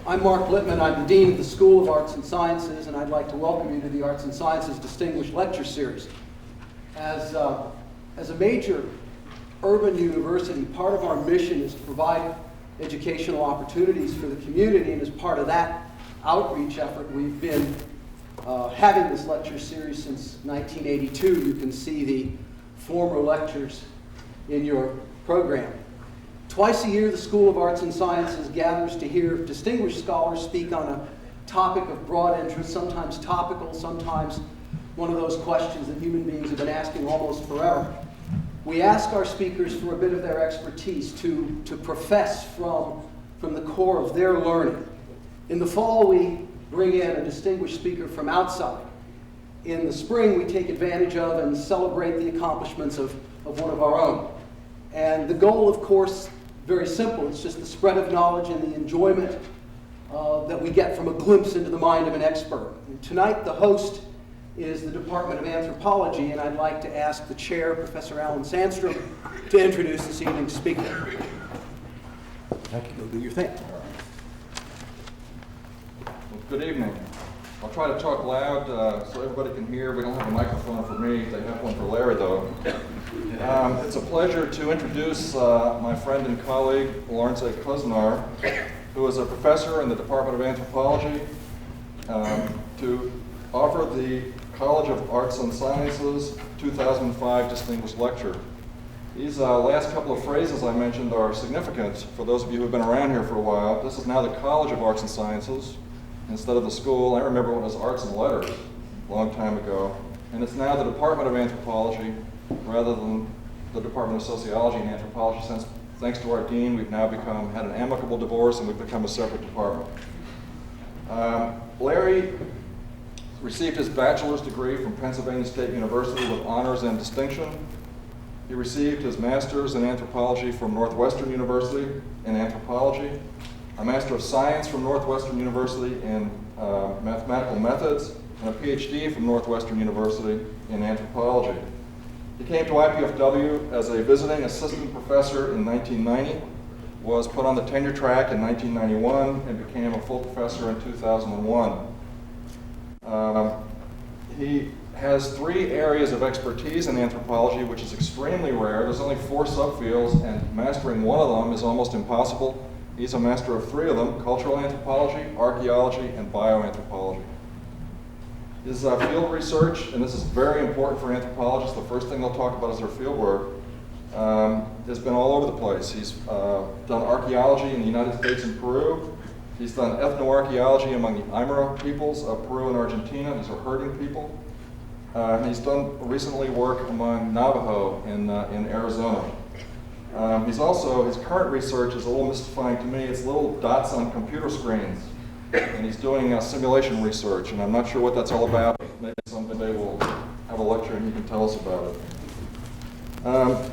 I'm Mark Littman. I'm the Dean of the School of Arts and Sciences, and I'd like to welcome you to the Arts and Sciences Distinguished Lecture Series. As a major urban university, part of our mission is to provide educational opportunities for the community, and as part of that outreach effort, we've been having this lecture series since 1982. You can see the former lectures in your program. Twice a year, the School of Arts and Sciences gathers to hear distinguished scholars speak on a topic of broad interest, sometimes topical, sometimes one of those questions that human beings have been asking almost forever. We ask our speakers for a bit of their expertise to profess from the core of their learning. In the fall, we bring in a distinguished speaker from outside. In the spring, we take advantage of and celebrate the accomplishments of one of our own. And the goal, of course, very simple. It's just the spread of knowledge and the enjoyment that we get from a glimpse into the mind of an expert. And tonight, the host is the Department of Anthropology, and I'd like to ask the chair, Professor Alan Sandstrom, to introduce this evening's speaker. Go do your thing. Well, good evening. I'll try to talk loud so everybody can hear. We don't have a microphone for me. They have one for Larry, though. It's a pleasure to introduce my friend and colleague, Lawrence A. Kuznar, who is a professor in the Department of Anthropology, to offer the College of Arts and Sciences 2005 Distinguished Lecture. These last couple of phrases I mentioned are significant for those of you who have been around here for a while. This is now the College of Arts and Sciences instead of the school. I remember when it was Arts and Letters a long time ago. And it's now the Department of Anthropology rather than the Department of Sociology and Anthropology. Since, thanks to our dean, we've now had an amicable divorce and we've become a separate department. Larry received his bachelor's degree from Pennsylvania State University with honors and distinction. He received his master's in anthropology from Northwestern University in anthropology, a Master of Science from Northwestern University in mathematical methods, and a PhD from Northwestern University in anthropology. He came to IPFW as a visiting assistant professor in 1990, was put on the tenure track in 1991, and became a full professor in 2001. He has 3 areas of expertise in anthropology, which is extremely rare. There's only 4 subfields, and mastering one of them is almost impossible. He's a master of 3 of them: cultural anthropology, archaeology, and bioanthropology. His field research, and this is very important for anthropologists, the first thing they'll talk about is their field work, has been all over the place. He's done archaeology in the United States and Peru. He's done ethnoarchaeology among the Aymara peoples of Peru and Argentina. These are herding people. He's done recently work among Navajo in Arizona. His current research is a little mystifying to me. It's little dots on computer screens. And he's doing simulation research, and I'm not sure what that's all about. Maybe someday we'll have a lecture and he can tell us about it.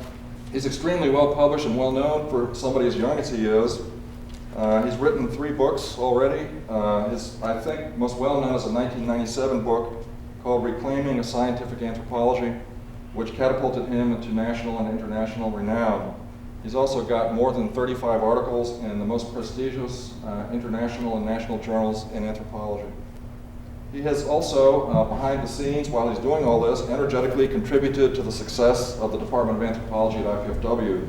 He's extremely well published and well known for somebody as young as he is. He's written 3 books already. His, I think, most well known is a 1997 book called Reclaiming a Scientific Anthropology, which catapulted him into national and international renown. He's also got more than 35 articles in the most prestigious international and national journals in anthropology. He has also, behind the scenes, while he's doing all this, energetically contributed to the success of the Department of Anthropology at IPFW.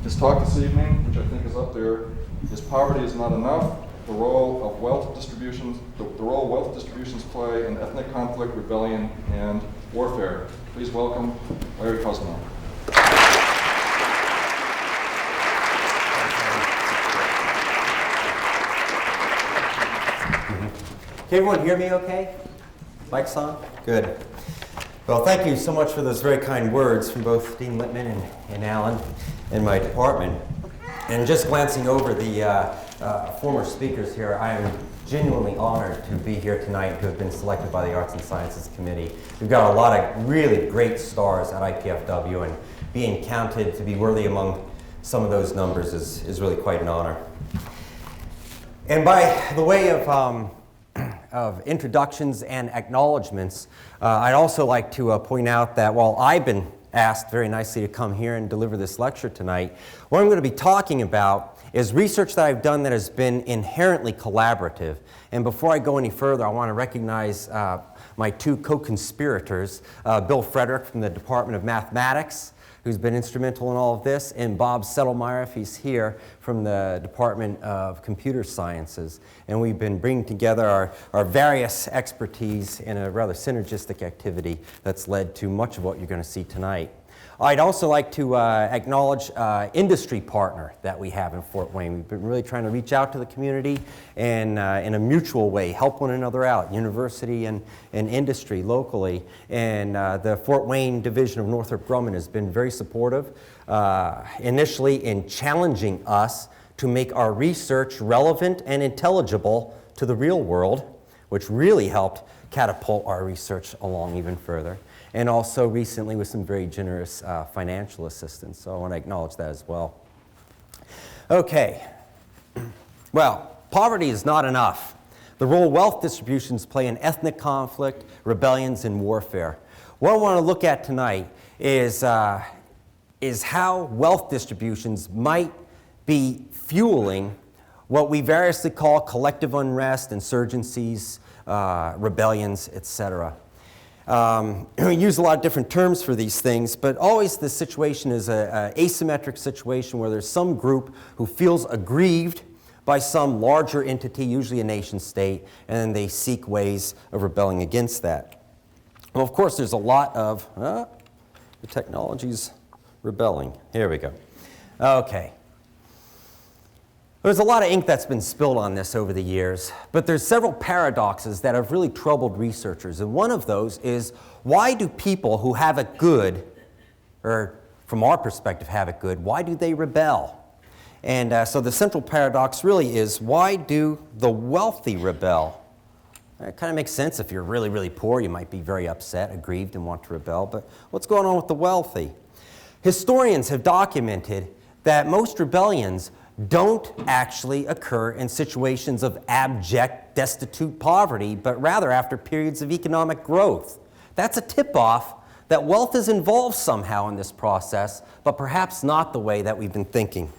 His talk this evening, which I think is up there, is Poverty is Not Enough: The Role of Wealth Distributions, the role wealth distributions play in ethnic conflict, rebellion, and warfare. Please welcome Larry Kuznar. Can everyone hear me okay? Mic's on? Good. Well, thank you so much for those very kind words from both Dean Littman and Alan in my department. And just glancing over the former speakers here, I am genuinely honored to be here tonight, to have been selected by the Arts and Sciences Committee. We've got a lot of really great stars at IPFW, and being counted to be worthy among some of those numbers is really quite an honor. And by the way of introductions and acknowledgments, I'd also like to point out that while I've been asked very nicely to come here and deliver this lecture tonight, what I'm going to be talking about is research that I've done that has been inherently collaborative. And before I go any further, I want to recognize my two co-conspirators, Bill Frederick from the Department of Mathematics, who's been instrumental in all of this, and Bob Settelmeyer, if he's here, from the Department of Computer Sciences. And we've been bringing together our various expertise in a rather synergistic activity that's led to much of what you're going to see tonight. I'd also like to acknowledge industry partner that we have in Fort Wayne. We've been really trying to reach out to the community and in a mutual way, help one another out, university and industry locally. And the Fort Wayne Division of Northrop Grumman has been very supportive, initially in challenging us to make our research relevant and intelligible to the real world, which really helped catapult our research along even further. And also recently with some very generous financial assistance. So I want to acknowledge that as well. Okay. Well, poverty is not enough. The role wealth distributions play in ethnic conflict, rebellions, and warfare. What I want to look at tonight is how wealth distributions might be fueling what we variously call collective unrest, insurgencies, rebellions, etc. We use a lot of different terms for these things, but always the situation is an asymmetric situation where there's some group who feels aggrieved by some larger entity, usually a nation state, and then they seek ways of rebelling against that. Well, of course, there's a lot of, the technology's rebelling. Here we go. Okay. There's a lot of ink that's been spilled on this over the years, but there's several paradoxes that have really troubled researchers. And one of those is, why do people who have it good, or from our perspective have it good, why do they rebel? And so the central paradox really is, why do the wealthy rebel? It kind of makes sense. If you're really, really poor, you might be very upset, aggrieved, and want to rebel. But what's going on with the wealthy? Historians have documented that most rebellions don't actually occur in situations of abject, destitute poverty, but rather after periods of economic growth. That's a tip-off that wealth is involved somehow in this process, but perhaps not the way that we've been thinking.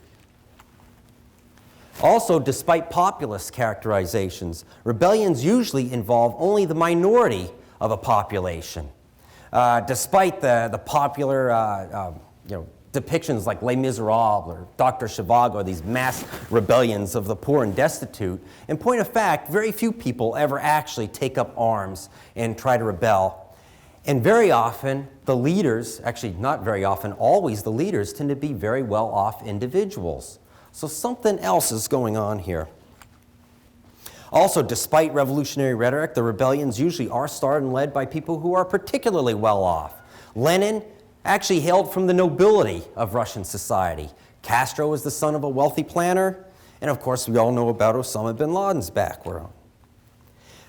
Also, despite populist characterizations, rebellions usually involve only the minority of a population. Despite the popular depictions like Les Miserables or Dr. Zhivago, these mass rebellions of the poor and destitute, in point of fact, very few people ever actually take up arms and try to rebel. And very often, the leaders, actually not very often, always the leaders tend to be very well-off individuals. So something else is going on here. Also, despite revolutionary rhetoric, the rebellions usually are started and led by people who are particularly well-off. Lenin actually hailed from the nobility of Russian society. Castro was the son of a wealthy planter, and of course we all know about Osama bin Laden's background.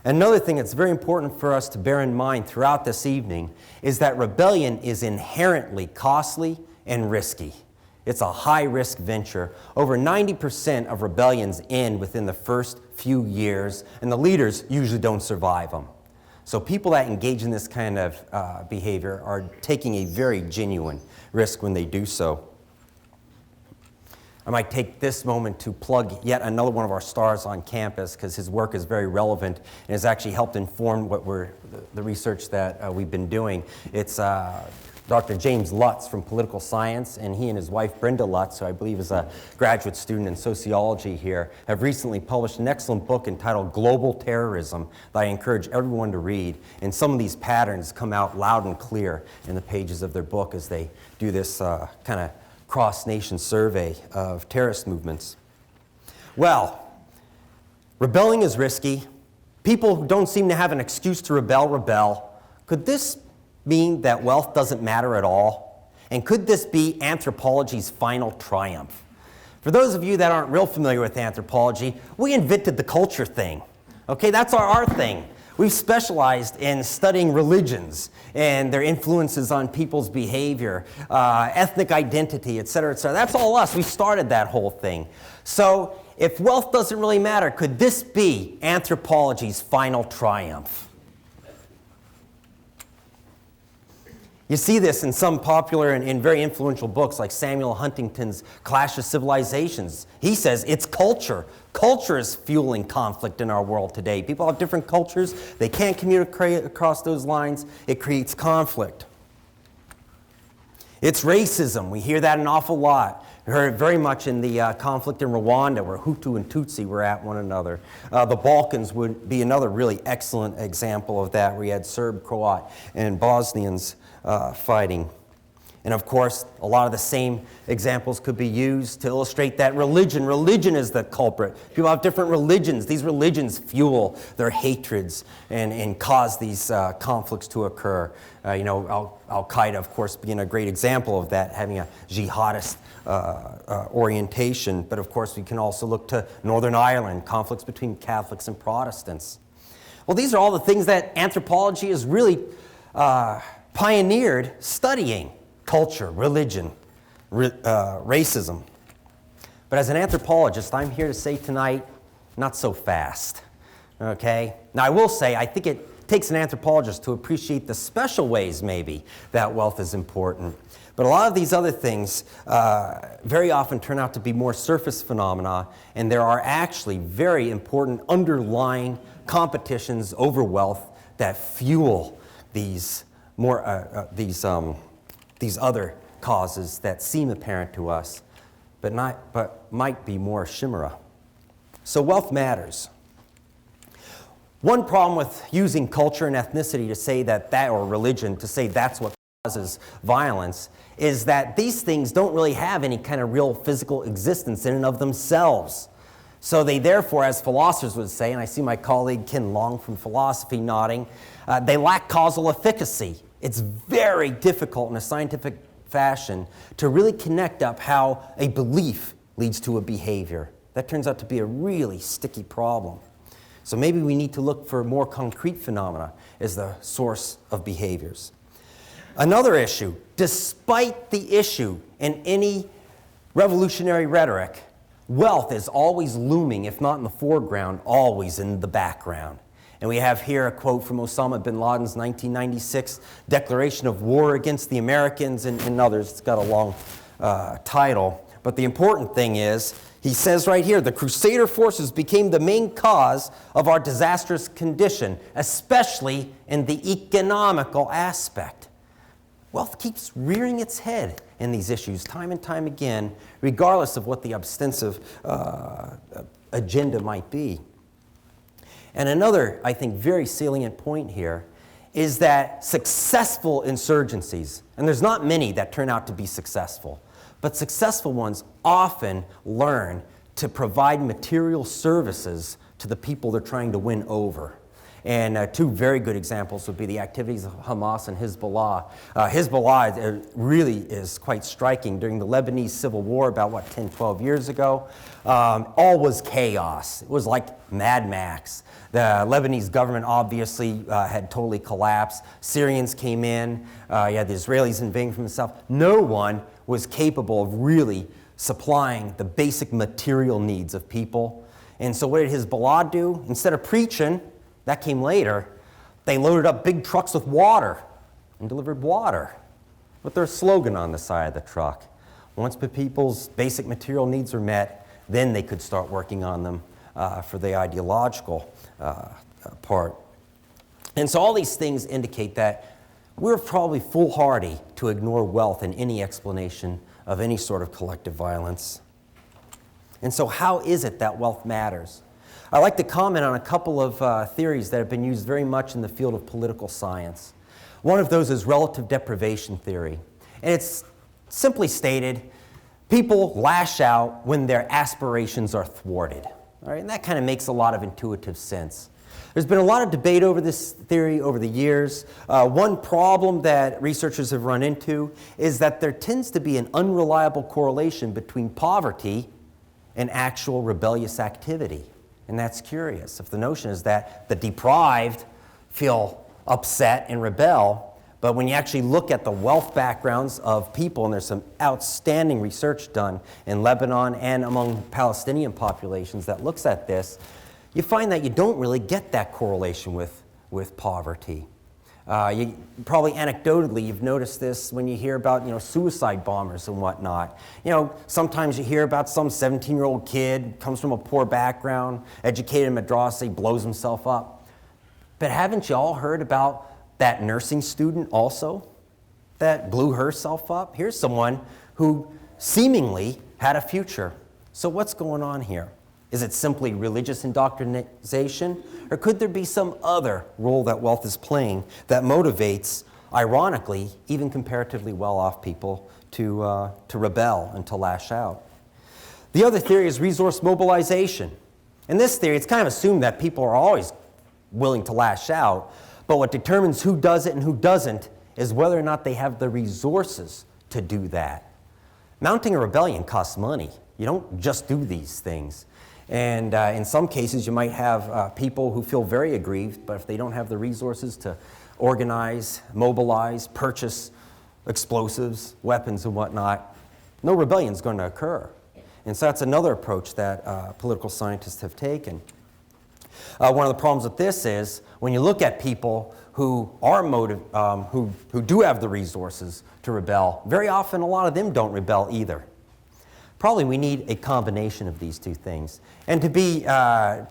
Another thing that's very important for us to bear in mind throughout this evening is that rebellion is inherently costly and risky. It's a high-risk venture. Over 90% of rebellions end within the first few years, and the leaders usually don't survive them. So people that engage in this kind of behavior are taking a very genuine risk when they do so. I might take this moment to plug yet another one of our stars on campus, because his work is very relevant and has actually helped inform what the research that we've been doing. It's Dr. James Lutz from Political Science, and he and his wife Brenda Lutz, who I believe is a graduate student in sociology here, have recently published an excellent book entitled Global Terrorism that I encourage everyone to read. And some of these patterns come out loud and clear in the pages of their book as they do this kind of cross-nation survey of terrorist movements. Well, rebelling is risky. People who don't seem to have an excuse to rebel. Could this mean that wealth doesn't matter at all? And could this be anthropology's final triumph? For those of you that aren't real familiar with anthropology, we invented the culture thing. Okay, that's our thing. We've specialized in studying religions and their influences on people's behavior, ethnic identity, et cetera, et cetera. That's all us. We started that whole thing. So if wealth doesn't really matter, could this be anthropology's final triumph? You see this in some popular and very influential books like Samuel Huntington's Clash of Civilizations. He says it's culture. Culture is fueling conflict in our world today. People have different cultures. They can't communicate across those lines. It creates conflict. It's racism. We hear that an awful lot. We heard it very much in the conflict in Rwanda, where Hutu and Tutsi were at one another. The Balkans would be another really excellent example of that, where you had Serb, Croat, and Bosnians fighting. And of course, a lot of the same examples could be used to illustrate that religion is the culprit. People have different religions. These religions fuel their hatreds and cause these conflicts to occur. Al-Qaeda, of course, being a great example of that, having a jihadist orientation. But of course, we can also look to Northern Ireland, conflicts between Catholics and Protestants. Well, these are all the things that anthropology has really pioneered studying: culture, religion, racism. But as an anthropologist, I'm here to say tonight, not so fast, okay? Now, I will say, I think it takes an anthropologist to appreciate the special ways, maybe, that wealth is important. But a lot of these other things very often turn out to be more surface phenomena, and there are actually very important underlying competitions over wealth that fuel these other causes that seem apparent to us, but might be more chimera. So wealth matters. One problem with using culture and ethnicity to say or religion to say that's what causes violence is that these things don't really have any kind of real physical existence in and of themselves. So they therefore, as philosophers would say, and I see my colleague Ken Long from philosophy nodding, they lack causal efficacy. It's very difficult in a scientific fashion to really connect up how a belief leads to a behavior. That turns out to be a really sticky problem. So maybe we need to look for more concrete phenomena as the source of behaviors. Another issue, despite the issue in any revolutionary rhetoric, wealth is always looming, if not in the foreground, always in the background. And we have here a quote from Osama bin Laden's 1996 declaration of war against the Americans and others. It's got a long title. But the important thing is, he says right here, the Crusader forces became the main cause of our disastrous condition, especially in the economical aspect. Wealth keeps rearing its head in these issues time and time again, regardless of what the ostensive agenda might be. And another, I think, very salient point here is that successful insurgencies, and there's not many that turn out to be successful, but successful ones often learn to provide material services to the people they're trying to win over. And two very good examples would be the activities of Hamas and Hezbollah. Hezbollah really is quite striking. During the Lebanese Civil War about, 10, 12 years ago, all was chaos. It was like Mad Max. The Lebanese government obviously had totally collapsed. Syrians came in. You had the Israelis invading from the south. No one was capable of really supplying the basic material needs of people. And so what did Hezbollah do? Instead of preaching, that came later, they loaded up big trucks with water and delivered water with their slogan on the side of the truck. Once the people's basic material needs were met, then they could start working on them for the ideological part. And so all these things indicate that we're probably foolhardy to ignore wealth in any explanation of any sort of collective violence. And so how is it that wealth matters? I'd like to comment on a couple of theories that have been used very much in the field of political science. One of those is relative deprivation theory. And it's simply stated, people lash out when their aspirations are thwarted. All right? And that kind of makes a lot of intuitive sense. There's been a lot of debate over this theory over the years. One problem that researchers have run into is that there tends to be an unreliable correlation between poverty and actual rebellious activity. And that's curious. If the notion is that the deprived feel upset and rebel, but when you actually look at the wealth backgrounds of people, and there's some outstanding research done in Lebanon and among Palestinian populations that looks at this, you find that you don't really get that correlation with poverty. You probably anecdotally, you've noticed this when you hear about, suicide bombers and whatnot. Sometimes you hear about some 17-year-old kid, comes from a poor background, educated in madrasa, blows himself up. But haven't you all heard about that nursing student also that blew herself up? Here's someone who seemingly had a future. So what's going on here? Is it simply religious indoctrination, or could there be some other role that wealth is playing that motivates, ironically, even comparatively well-off people to rebel and to lash out? The other theory is resource mobilization. In this theory, it's kind of assumed that people are always willing to lash out, but what determines who does it and who doesn't is whether or not they have the resources to do that. Mounting a rebellion costs money. You don't just do these things. And in some cases, you might have people who feel very aggrieved, but if they don't have the resources to organize, mobilize, purchase explosives, weapons, and whatnot, no rebellion is going to occur. And so that's another approach that political scientists have taken. One of the problems with this is when you look at people who are who do have the resources to rebel, very often a lot of them don't rebel either. Probably we need a combination of these two things. And to be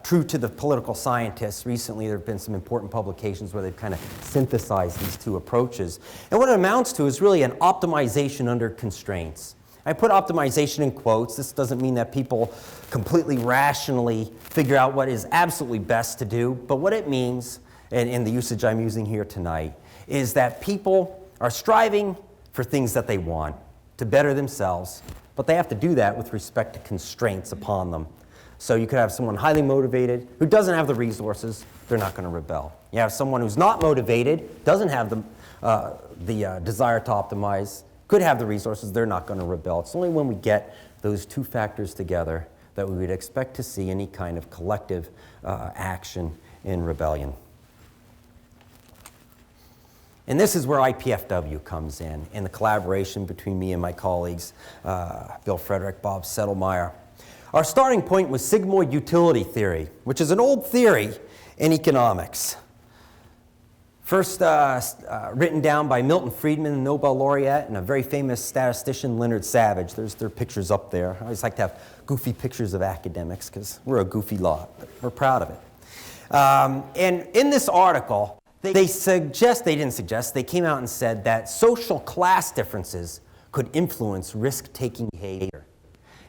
true to the political scientists, recently there have been some important publications where they've kind of synthesized these two approaches. And what it amounts to is really an optimization under constraints. I put optimization in quotes. This doesn't mean that people completely rationally figure out what is absolutely best to do, but what it means, and in the usage I'm using here tonight, is that people are striving for things that they want, to better themselves, but they have to do that with respect to constraints upon them. So you could have someone highly motivated who doesn't have the resources, they're not going to rebel. You have someone who's not motivated, doesn't have the desire to optimize, could have the resources, they're not going to rebel. It's only when we get those two factors together that we would expect to see any kind of collective action in rebellion. And this is where IPFW comes in the collaboration between me and my colleagues, Bill Frederick, Bob Settlemeyer. Our starting point was Sigmoid utility theory, which is an old theory in economics. First written down by Milton Friedman, the Nobel laureate, and a very famous statistician, Leonard Savage. There's their pictures up there. I always like to have goofy pictures of academics because we're a goofy lot, but we're proud of it. And in this article, they came out and said that social class differences could influence risk-taking behavior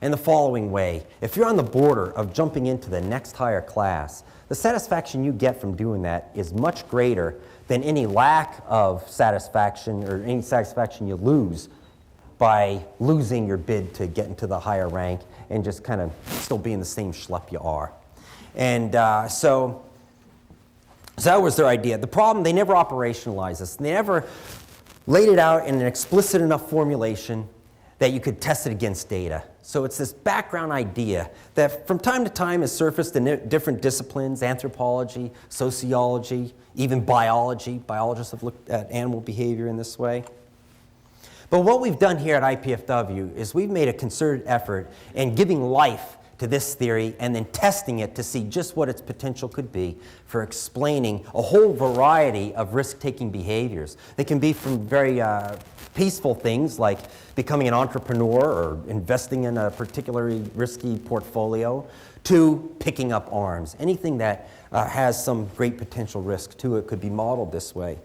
in the following way. If you're on the border of jumping into the next higher class, the satisfaction you get from doing that is much greater than any lack of satisfaction or any satisfaction you lose by losing your bid to get into the higher rank and just kind of still being the same schlep you are. And so that was their idea. The problem, they never operationalized this. They never laid it out in an explicit enough formulation that you could test it against data. So it's this background idea that from time to time has surfaced in different disciplines, anthropology, sociology, even biology. Biologists have looked at animal behavior in this way. But what we've done here at IPFW is we've made a concerted effort in giving life to this theory and then testing it to see just what its potential could be for explaining a whole variety of risk-taking behaviors. They can be from very peaceful things like becoming an entrepreneur or investing in a particularly risky portfolio to picking up arms. Anything that has some great potential risk to it could be modeled this way.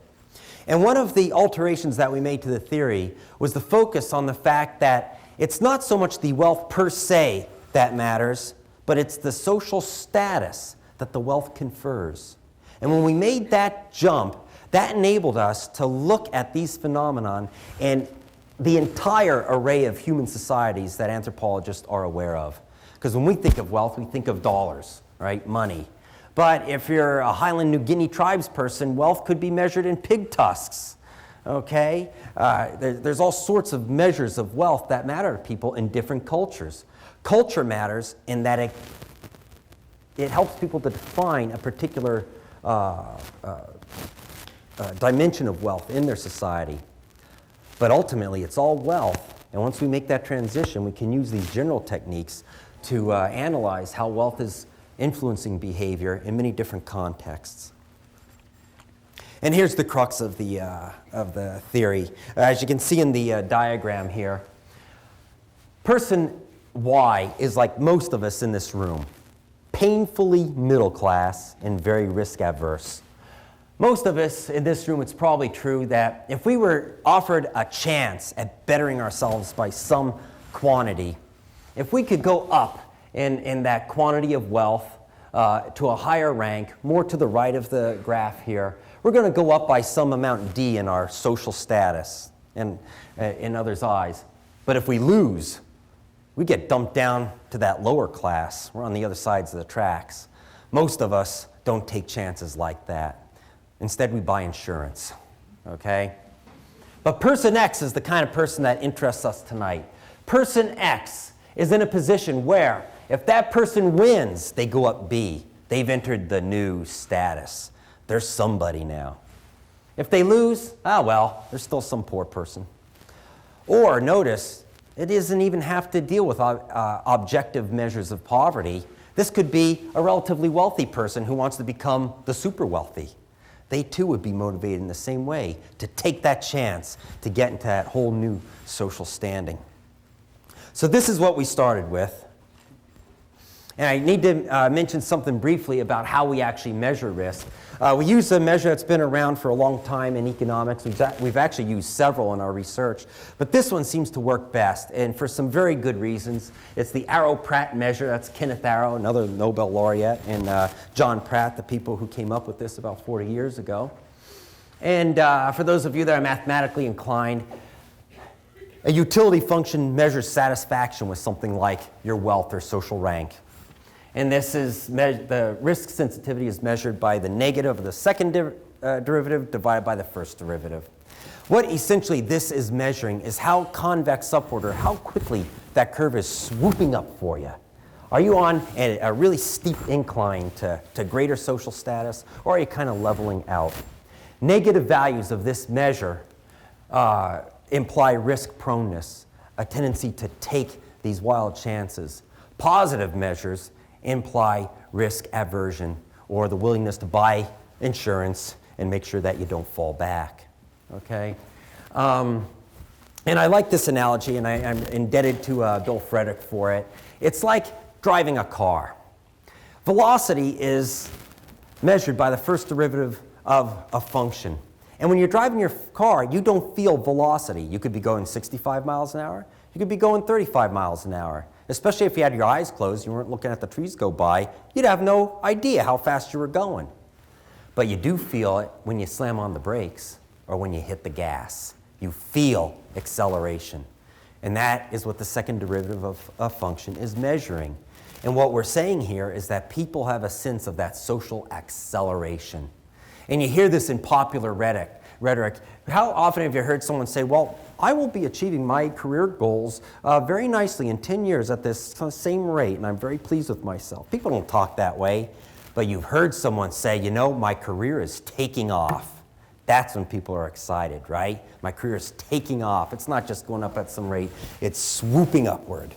And one of the alterations that we made to the theory was the focus on the fact that it's not so much the wealth per se that matters, but it's the social status that the wealth confers. And when we made that jump, that enabled us to look at these phenomenon and the entire array of human societies that anthropologists are aware of. Because when we think of wealth, we think of dollars, right? Money. But if you're a Highland New Guinea tribes person, wealth could be measured in pig tusks, okay? There's all sorts of measures of wealth that matter to people in different cultures. Culture matters in that it helps people to define a particular dimension of wealth in their society. But ultimately, it's all wealth. And once we make that transition, we can use these general techniques to analyze how wealth is influencing behavior in many different contexts. And here's the crux of the theory. As you can see in the diagram here, person Y is like most of us in this room, painfully middle class and very risk averse. Most of us in this room, it's probably true that if we were offered a chance at bettering ourselves by some quantity, if we could go up in that quantity of wealth to a higher rank, more to the right of the graph here, we're going to go up by some amount D in our social status and in others' eyes. But if we lose, we get dumped down to that lower class. We're on the other sides of the tracks. Most of us don't take chances like that. Instead, we buy insurance, okay? But person X is the kind of person that interests us tonight. Person X is in a position where if that person wins, they go up B. They've entered the new status. They're somebody now. If they lose, well, there's still some poor person. Or notice, it doesn't even have to deal with objective measures of poverty. This could be a relatively wealthy person who wants to become the super wealthy. They too would be motivated in the same way to take that chance to get into that whole new social standing. So this is what we started with. And I need to mention something briefly about how we actually measure risk. We use a measure that's been around for a long time in economics. We've actually used several in our research, but this one seems to work best, and for some very good reasons. It's the Arrow-Pratt measure. That's Kenneth Arrow, another Nobel laureate, and John Pratt, the people who came up with this about 40 years ago. And for those of you that are mathematically inclined, a utility function measures satisfaction with something like your wealth or social rank. And this is the risk sensitivity is measured by the negative of the second derivative divided by the first derivative. What essentially this is measuring is how convex upward, or how quickly that curve is swooping up for you. Are you on a really steep incline to greater social status, or are you kind of leveling out? Negative values of this measure imply risk proneness, a tendency to take these wild chances. Positive measures imply risk aversion, or the willingness to buy insurance and make sure that you don't fall back, okay? And I like this analogy, and I'm indebted to Bill Frederick for it. It's like driving a car. Velocity is measured by the first derivative of a function. And when you're driving your car, you don't feel velocity. You could be going 65 miles an hour. You could be going 35 miles an hour. Especially if you had your eyes closed, you weren't looking at the trees go by, you'd have no idea how fast you were going. But you do feel it when you slam on the brakes or when you hit the gas. You feel acceleration. And that is what the second derivative of a function is measuring. And what we're saying here is that people have a sense of that social acceleration. And you hear this in popular rhetoric. How often have you heard someone say, well, I will be achieving my career goals very nicely in 10 years at this same rate, and I'm very pleased with myself. People don't talk that way, but you've heard someone say, you know, my career is taking off. That's when people are excited, right? My career is taking off. It's not just going up at some rate, it's swooping upward.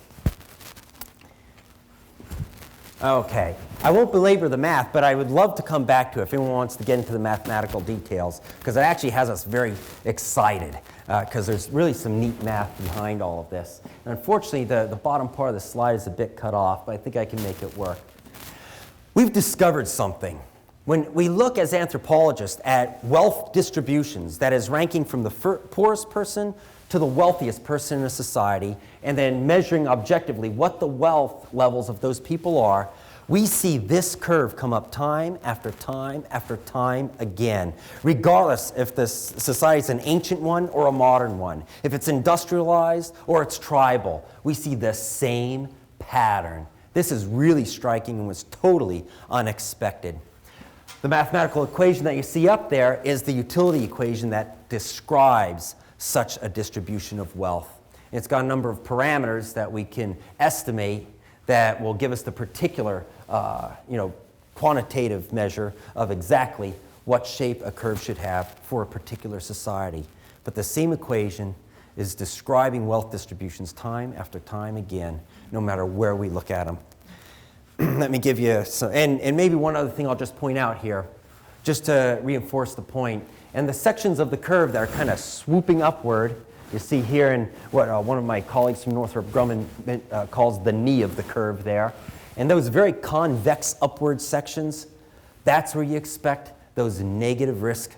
Okay, I won't belabor the math, but I would love to come back to it if anyone wants to get into the mathematical details, because it actually has us very excited, because there's really some neat math behind all of this. And unfortunately, the bottom part of the slide is a bit cut off, but I think I can make it work. We've discovered something. When we look as anthropologists at wealth distributions, that is ranking from the poorest person to the wealthiest person in a society, and then measuring objectively what the wealth levels of those people are, we see this curve come up time after time after time again, regardless if this society is an ancient one or a modern one, if it's industrialized or it's tribal. We see the same pattern. This is really striking and was totally unexpected. The mathematical equation that you see up there is the utility equation that describes such a distribution of wealth. It's got a number of parameters that we can estimate that will give us the particular quantitative measure of exactly what shape a curve should have for a particular society. But the same equation is describing wealth distributions time after time again, no matter where we look at them. Let me give you some, and maybe one other thing I'll just point out here, just to reinforce the point, And the sections of the curve that are kind of swooping upward, you see here in what one of my colleagues from Northrop Grumman calls the knee of the curve there. And those very convex upward sections, that's where you expect those negative risk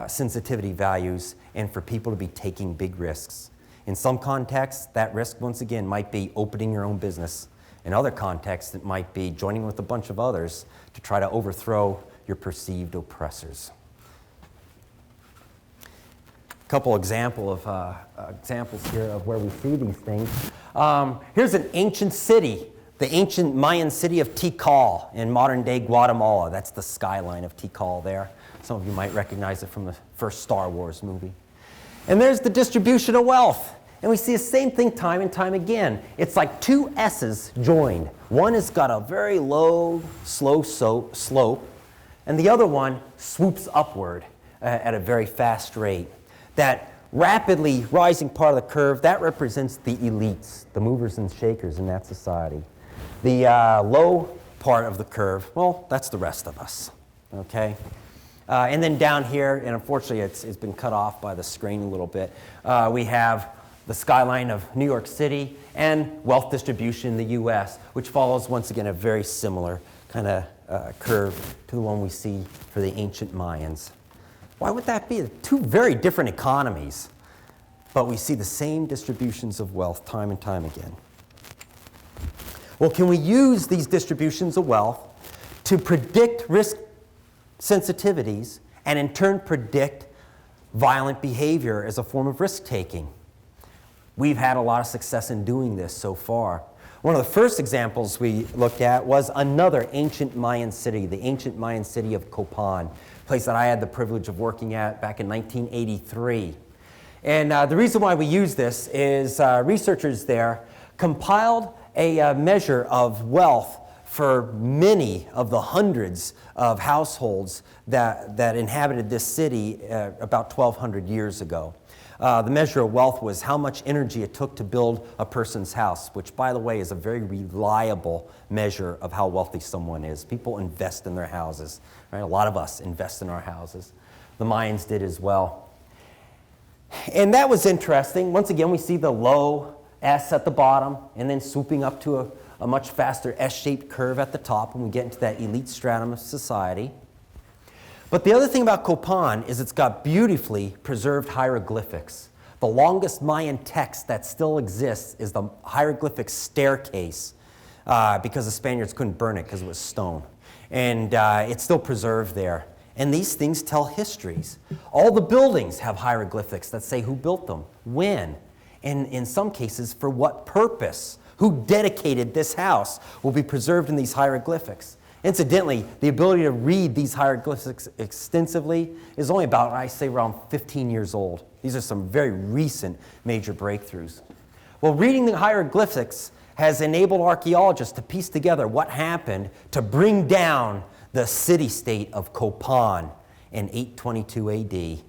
sensitivity values and for people to be taking big risks. In some contexts, that risk, once again, might be opening your own business. In other contexts, it might be joining with a bunch of others to try to overthrow your perceived oppressors. A couple examples here of where we see these things. Here's an ancient city, the ancient Mayan city of Tikal in modern-day Guatemala. That's the skyline of Tikal there. Some of you might recognize it from the first Star Wars movie. And there's the distribution of wealth. And we see the same thing time and time again. It's like two S's joined. One has got a very low, slow slope, and the other one swoops upward at a very fast rate. That rapidly rising part of the curve, that represents the elites, the movers and shakers in that society. The low part of the curve, well, that's the rest of us, okay? And then down here, and unfortunately it's been cut off by the screen a little bit, we have the skyline of New York City and wealth distribution in the US, which follows, once again, a very similar kind of curve to the one we see for the ancient Mayans. Why would that be? Two very different economies, but we see the same distributions of wealth time and time again. Well, can we use these distributions of wealth to predict risk sensitivities and in turn predict violent behavior as a form of risk-taking? We've had a lot of success in doing this so far. One of the first examples we looked at was another ancient Mayan city, the ancient Mayan city of Copan, a place that I had the privilege of working at back in 1983. And the reason why we use this is researchers there compiled a measure of wealth for many of the hundreds of households that inhabited this city about 1,200 years ago. The measure of wealth was how much energy it took to build a person's house, which, by the way, is a very reliable measure of how wealthy someone is. People invest in their houses, right? A lot of us invest in our houses. The Mayans did as well. And that was interesting. Once again, we see the low S at the bottom and then swooping up to a much faster S-shaped curve at the top when we get into that elite stratum of society. But the other thing about Copan is it's got beautifully preserved hieroglyphics. The longest Mayan text that still exists is the hieroglyphic staircase because the Spaniards couldn't burn it because it was stone. And it's still preserved there. And these things tell histories. All the buildings have hieroglyphics that say who built them, when, and in some cases for what purpose. Who dedicated this house will be preserved in these hieroglyphics. Incidentally, the ability to read these hieroglyphics extensively is only about, I say, around 15 years old. These are some very recent major breakthroughs. Well, reading the hieroglyphics has enabled archaeologists to piece together what happened to bring down the city-state of Copan in 822 AD.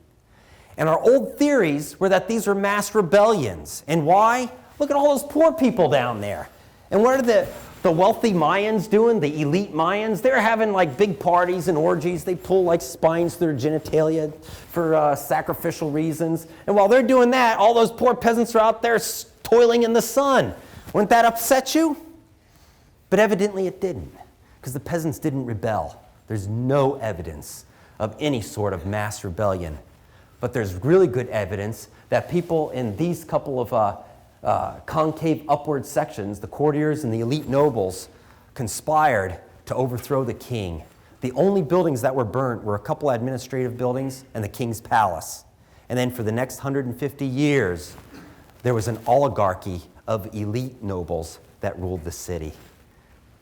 And our old theories were that these were mass rebellions. And why? Look at all those poor people down there. And what are the wealthy Mayans doing, the elite Mayans? They're having like big parties and orgies. They pull like spines through their genitalia for sacrificial reasons. And while they're doing that, all those poor peasants are out there toiling in the sun. Wouldn't that upset you? But evidently it didn't, because the peasants didn't rebel. There's no evidence of any sort of mass rebellion. But there's really good evidence that people in these couple of concave upward sections, the courtiers and the elite nobles, conspired to overthrow the king. The only buildings that were burnt were a couple administrative buildings and the king's palace. And then for the next 150 years, there was an oligarchy of elite nobles that ruled the city.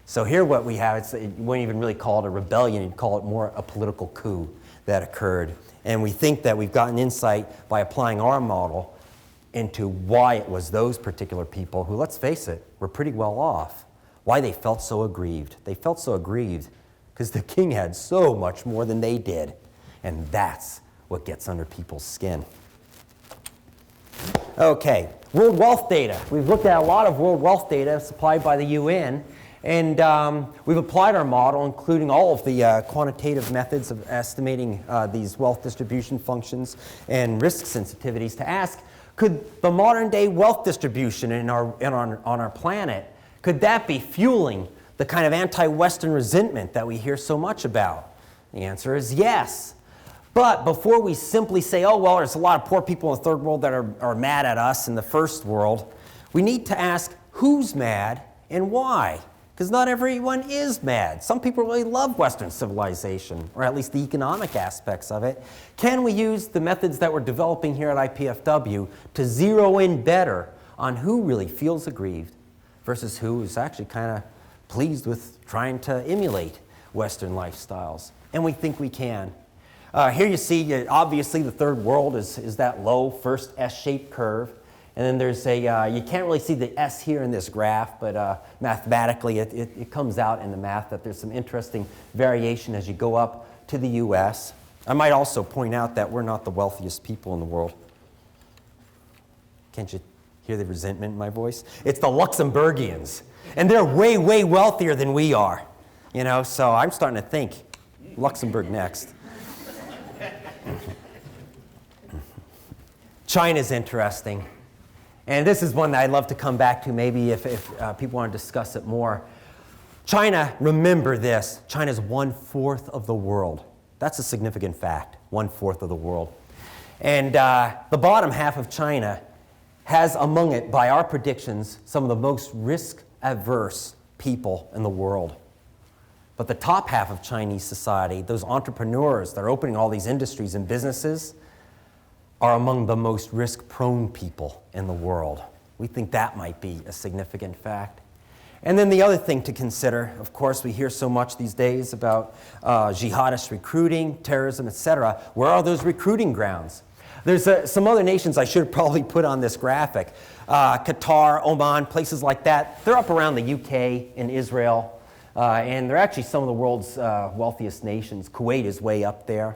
So here what we have, you wouldn't even really call it a rebellion, you'd call it more a political coup that occurred. And we think that we've gotten insight by applying our model into why it was those particular people who, let's face it, were pretty well off, why they felt so aggrieved. They felt so aggrieved because the king had so much more than they did. And that's what gets under people's skin. Okay, world wealth data. We've looked at a lot of world wealth data supplied by the UN, And we've applied our model, including all of the quantitative methods of estimating these wealth distribution functions and risk sensitivities to ask, could the modern day wealth distribution on our planet, could that be fueling the kind of anti-Western resentment that we hear so much about? The answer is yes. But before we simply say, oh, well, there's a lot of poor people in the third world that are mad at us in the first world, we need to ask who's mad and why. Because not everyone is mad. Some people really love Western civilization, or at least the economic aspects of it. Can we use the methods that we're developing here at IPFW to zero in better on who really feels aggrieved versus who is actually kind of pleased with trying to emulate Western lifestyles? And we think we can. Here you see, obviously, the third world is that low first S-shaped curve. And then there's you can't really see the S here in this graph, but mathematically it comes out in the math that there's some interesting variation as you go up to the US. I might also point out that we're not the wealthiest people in the world. Can't you hear the resentment in my voice? It's the Luxembourgians. And they're way, way wealthier than we are. You know, so I'm starting to think, Luxembourg next. China's interesting. And this is one that I'd love to come back to maybe if people want to discuss it more. China, remember this, China's 1/4 of the world. That's a significant fact, 1/4 of the world. And the bottom half of China has among it, by our predictions, some of the most risk-averse people in the world. But the top half of Chinese society, those entrepreneurs that are opening all these industries and businesses, are among the most risk-prone people in the world. We think that might be a significant fact. And then the other thing to consider, of course, we hear so much these days about jihadist recruiting, terrorism, etc. Where are those recruiting grounds? There's some other nations I should probably put on this graphic. Qatar, Oman, places like that. They're up around the UK and Israel. And they're actually some of the world's wealthiest nations. Kuwait is way up there.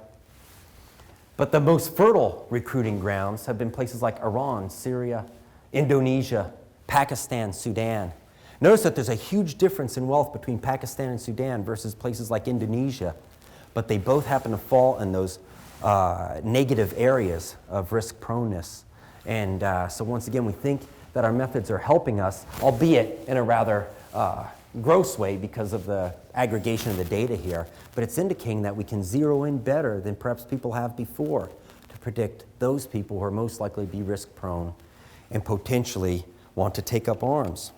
But the most fertile recruiting grounds have been places like Iran, Syria, Indonesia, Pakistan, Sudan. Notice that there's a huge difference in wealth between Pakistan and Sudan versus places like Indonesia. But they both happen to fall in those negative areas of risk proneness. And so once again, we think that our methods are helping us, albeit in a rather gross way because of the aggregation of the data here, but it's indicating that we can zero in better than perhaps people have before to predict those people who are most likely to be risk prone and potentially want to take up arms.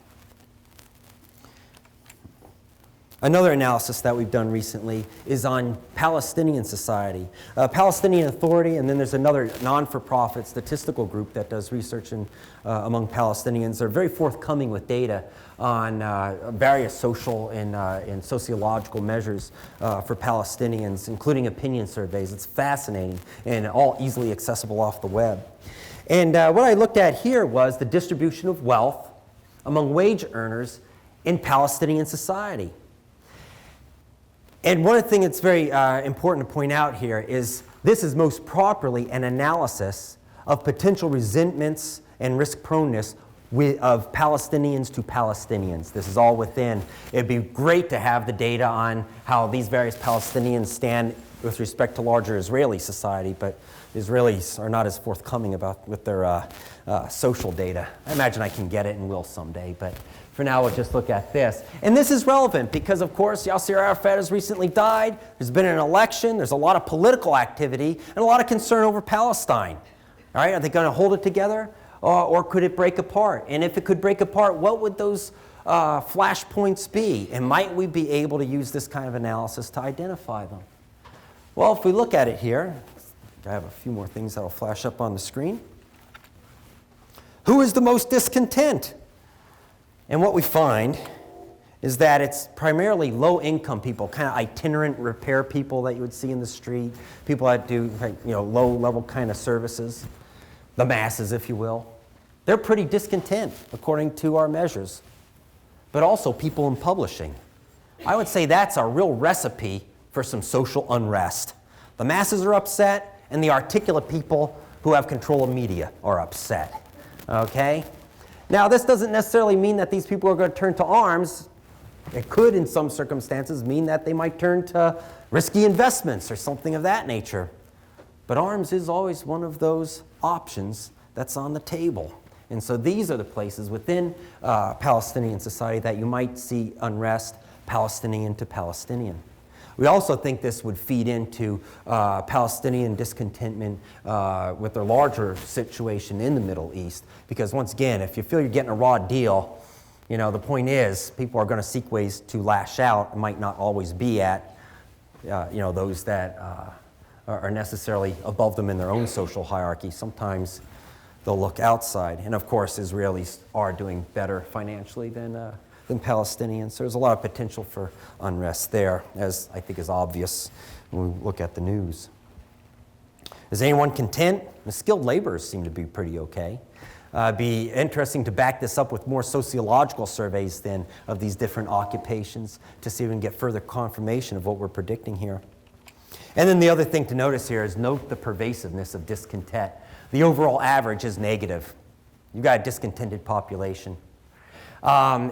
Another analysis that we've done recently is on Palestinian society. Palestinian Authority, and then there's another non-for-profit statistical group that does research among Palestinians. They're very forthcoming with data on various social and sociological measures for Palestinians, including opinion surveys. It's fascinating and all easily accessible off the web. And what I looked at here was the distribution of wealth among wage earners in Palestinian society. And one thing that's very important to point out here is this is most properly an analysis of potential resentments and risk proneness of Palestinians to Palestinians. This is all within. It'd be great to have the data on how these various Palestinians stand with respect to larger Israeli society, but the Israelis are not as forthcoming with their social data. I imagine I can get it and will someday, but for now we'll just look at this. And this is relevant because, of course, Yasser Arafat has recently died. There's been an election. There's a lot of political activity and a lot of concern over Palestine. All right, are they going to hold it together or could it break apart? And if it could break apart, what would those flashpoints be? And might we be able to use this kind of analysis to identify them? Well, if we look at it here, I have a few more things that will flash up on the screen. Who is the most discontent? And what we find is that it's primarily low-income people, kind of itinerant repair people that you would see in the street, people that do low-level kind of services, the masses, if you will. They're pretty discontent, according to our measures. But also people in publishing. I would say that's a real recipe for some social unrest. The masses are upset, and the articulate people who have control of media are upset. Okay? Now, this doesn't necessarily mean that these people are going to turn to arms. It could, in some circumstances, mean that they might turn to risky investments or something of that nature. But arms is always one of those options that's on the table. And so these are the places within Palestinian society that you might see unrest, Palestinian to Palestinian. We also think this would feed into Palestinian discontentment with their larger situation in the Middle East. Because once again, if you feel you're getting a raw deal, you know, the point is people are going to seek ways to lash out. It might not always be at those that are necessarily above them in their own social hierarchy. Sometimes they'll look outside. And of course, Israelis are doing better financially than Palestinians. So there's a lot of potential for unrest there, as I think is obvious when we look at the news. Is anyone content? The skilled laborers seem to be pretty okay. Be interesting to back this up with more sociological surveys then of these different occupations to see if we can get further confirmation of what we're predicting here. And then the other thing to notice here is note the pervasiveness of discontent. The overall average is negative. You've got a discontented population.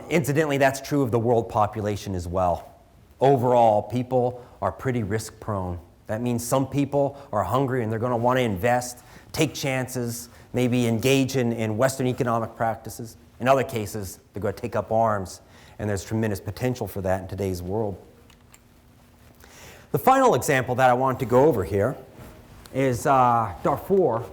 Incidentally, that's true of the world population as well. Overall, people are pretty risk prone. That means some people are hungry and they're going to want to invest, take chances, maybe engage in Western economic practices. In other cases, they're going to take up arms, and there's tremendous potential for that in today's world. The final example that I wanted to go over here is Darfur.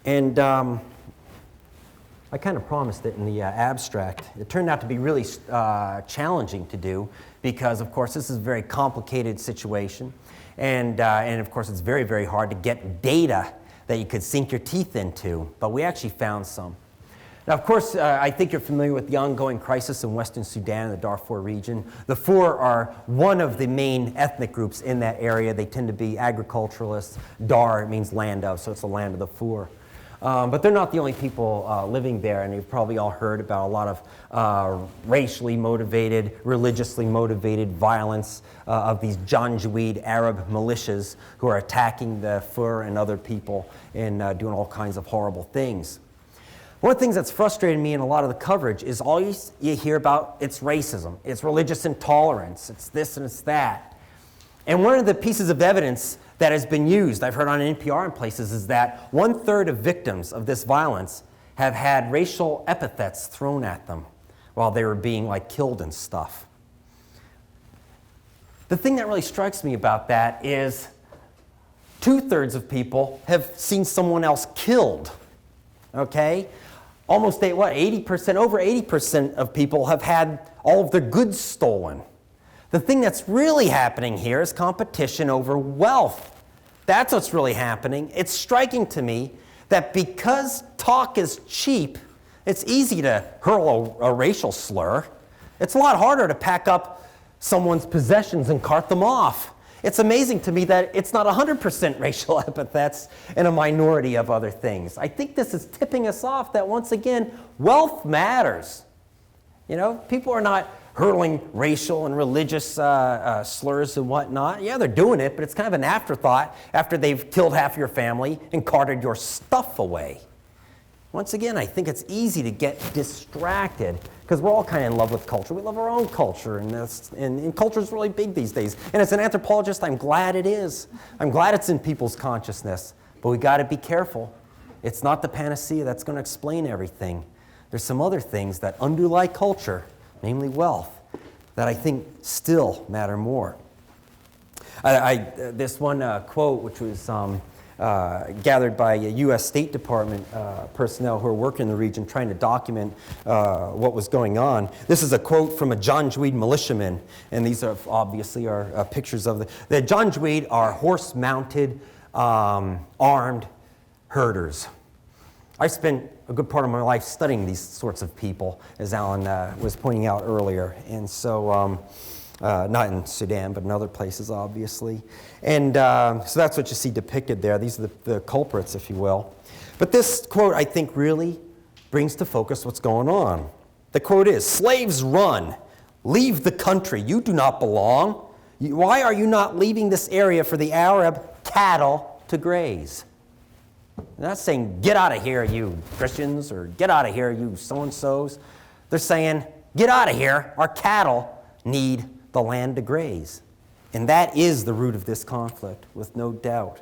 And I kind of promised it in the abstract. It turned out to be really challenging to do because, of course, this is a very complicated situation. And of course, it's very, very hard to get data that you could sink your teeth into. But we actually found some. Now, of course, I think you're familiar with the ongoing crisis in Western Sudan, the Darfur region. The Fur are one of the main ethnic groups in that area. They tend to be agriculturalists. Dar means land of, so it's the land of the Fur. But they're not the only people living there, and you've probably all heard about a lot of racially motivated, religiously motivated violence of these Janjaweed Arab militias who are attacking the Fur and other people and doing all kinds of horrible things. One of the things that's frustrated me in a lot of the coverage is all you hear about it's racism, it's religious intolerance, it's this and it's that. And one of the pieces of evidence that has been used, I've heard on NPR and places, is that 1/3 of victims of this violence have had racial epithets thrown at them while they were being killed and stuff. The thing that really strikes me about that is 2/3 of people have seen someone else killed, okay? Almost 80%, over 80% of people have had all of their goods stolen. The thing that's really happening here is competition over wealth. That's what's really happening. It's striking to me that because talk is cheap, it's easy to hurl a racial slur. It's a lot harder to pack up someone's possessions and cart them off. It's amazing to me that it's not 100% racial epithets and a minority of other things. I think this is tipping us off that, once again, wealth matters. You know, people are not hurling racial and religious slurs and whatnot. Yeah, they're doing it, but it's kind of an afterthought after they've killed half your family and carted your stuff away. Once again, I think it's easy to get distracted because we're all kind of in love with culture. We love our own culture, and culture is really big these days. And as an anthropologist, I'm glad it is. I'm glad it's in people's consciousness, but we got to be careful. It's not the panacea that's going to explain everything. There's some other things that underlie culture, namely wealth, that I think still matter more. This one quote, which was gathered by U.S. State Department personnel who are working in the region trying to document what was going on. This is a quote from a Janjaweed militiaman, and these are obviously are pictures of the Janjaweed are horse-mounted, armed herders. I spent a good part of my life studying these sorts of people, as Alan was pointing out earlier, and so not in Sudan, but in other places, obviously. And so that's what you see depicted there. These are the culprits, if you will. But this quote, I think, really brings to focus what's going on. The quote is, "Slaves run, leave the country, you do not belong. Why are you not leaving this area for the Arab cattle to graze?" They're not saying, "Get out of here, you Christians," or "Get out of here, you so-and-sos." They're saying, Get out of here. Our cattle need the land to graze. And that is the root of this conflict, with no doubt.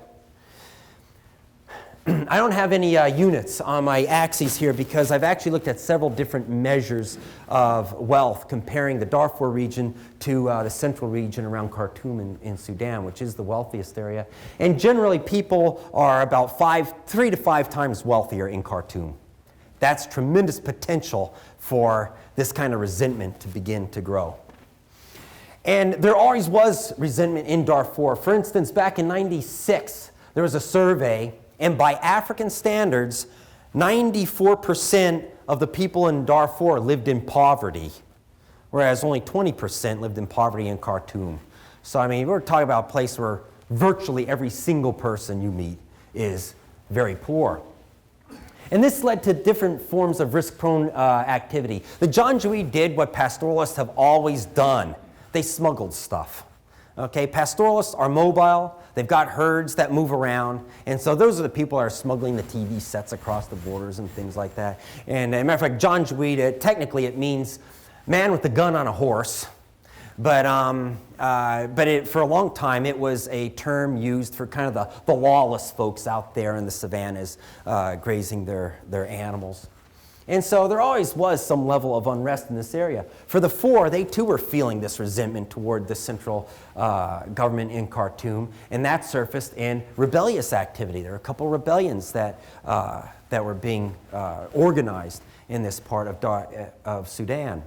I don't have any units on my axes here because I've actually looked at several different measures of wealth, comparing the Darfur region to the central region around Khartoum in Sudan, which is the wealthiest area. And generally, people are about 3 to 5 times wealthier in Khartoum. That's tremendous potential for this kind of resentment to begin to grow. And there always was resentment in Darfur. For instance, back in '96, there was a survey, and by African standards, 94% of the people in Darfur lived in poverty, whereas only 20% lived in poverty in Khartoum. So, I mean, we're talking about a place where virtually every single person you meet is very poor. And this led to different forms of risk-prone activity. The Janjaweed did what pastoralists have always done. They smuggled stuff. Okay, pastoralists are mobile. They've got herds that move around. And so those are the people that are smuggling the TV sets across the borders and things like that. And as a matter of fact, Janjaweed, technically it means man with a gun on a horse. But for a long time, it was a term used for kind of the lawless folks out there in the savannas grazing their animals. And so there always was some level of unrest in this area. For the Four, they too were feeling this resentment toward the central government in Khartoum, and that surfaced in rebellious activity. There were a couple of rebellions that were being organized in this part of Sudan.